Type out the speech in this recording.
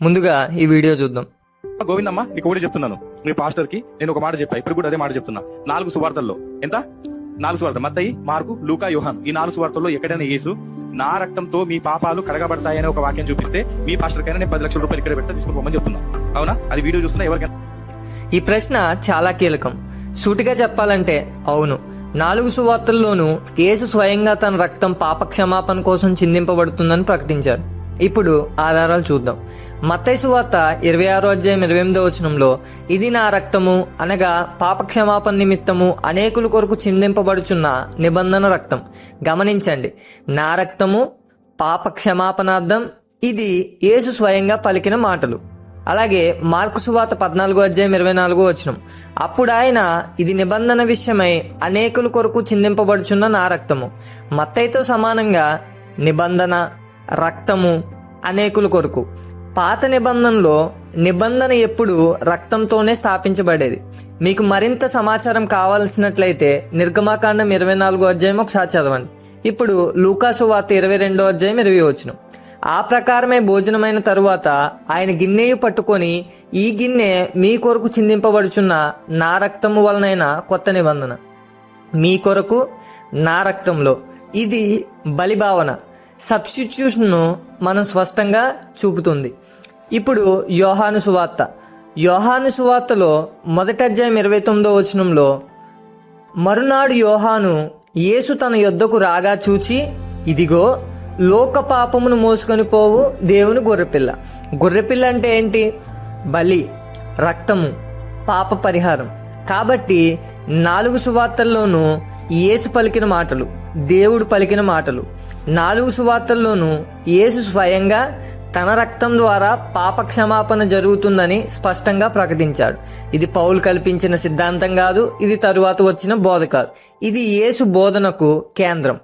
ముందుగా ఈ వీడియో చూద్దాం. గోవిందమ్మ నీకు ఒకటి చెప్తున్నాను. మీ పాస్టర్ కి నేను ఒక మాట చెప్పా, ఇప్పుడు కూడా అదే మాట చెప్తున్నా. 4 సువార్తల్లో ఎంత 4 సువార్త మత్తయి, మార్కు, లూకా, యోహాను, ఈ 4 సువార్తల్లో ఎక్కడైనా యేసు నా రక్తంతో మీ పాపాలు కడగబడతాయని ఒక వాక్యం చూపిస్తే మీ పాస్టర్ కైనా నేను 10 లక్షల రూపాయలు ఇక్కడ పెడతా తీసుకుని పోమని చెప్తున్నా. అవునా? అది వీడియో చూస్తున్నా ఎవరికైనా. ఈ ప్రశ్న చాలా కీలకం. సూటిగా చెప్పాలంటే అవును. 4 సువార్తల్లోనూ యేసు స్వయంగా తన రక్తం పాప క్షమాపణ కోసం చిందింపబడుతుందని ప్రకటించారు. ఇప్పుడు ఆధారాలు చూద్దాం. మత్తయి సువార్త 26:28 ఇది నా రక్తము అనగా పాప క్షమాపణ నిమిత్తము అనేకుల కొరకు చిందింపబడుచున్న నిబంధన రక్తం. గమనించండి, నా రక్తము పాప క్షమాపణార్థం. ఇది యేసు స్వయంగా పలికిన మాటలు. అలాగే మార్కు సువార్త 14:24 అప్పుడు ఆయన ఇది నిబంధన విషయమై అనేకుల కొరకు చిందింపబడుచున్న నా రక్తము. మత్తయితో సమానంగా నిబంధన రక్తము అనేకుల కొరకు. పాత నిబంధనలో నిబంధన ఎప్పుడు రక్తంతోనే స్థాపించబడేది. మీకు మరింత సమాచారం కావాల్సినట్లయితే నిర్గమాకాండం 24 ఒకసారి చదవండి. ఇప్పుడు లూకా సువార్త 22:20 ఆ ప్రకారమే భోజనమైన తరువాత ఆయన గిన్నెయు పట్టుకొని, ఈ గిన్నె మీ కొరకు చిందింపబడుచున్న నా రక్తము వలనైన కొత్త నిబంధన. మీ కొరకు నా రక్తంలో ఇది బలిభావన, సబ్స్టిట్యూషన్ను మనం స్పష్టంగా చూపుతుంది. ఇప్పుడు యోహాను సువార్తలో 1:29 మరునాడు యోహాను యేసు తన యొద్దకు రాగా చూచి, ఇదిగో లోక పాపమును మోసుకొని పోవు దేవుని గొర్రెపిల్ల. గొర్రెపిల్ల అంటే ఏంటి? బలి, రక్తము, పాప పరిహారం. కాబట్టి 4 సువార్తల్లోనూ యేసు పలికిన మాటలు, దేవుడు పలికిన మాటలు. 4 సువార్తల్లోనూ యేసు స్వయంగా తన రక్తం ద్వారా పాప క్షమాపణ జరుగుతుందని స్పష్టంగా ప్రకటించాడు. ఇది పౌలు కల్పించిన సిద్ధాంతం కాదు, ఇది తరువాత వచ్చిన బోధ కాదు. ఇది యేసు బోధనకు కేంద్రం.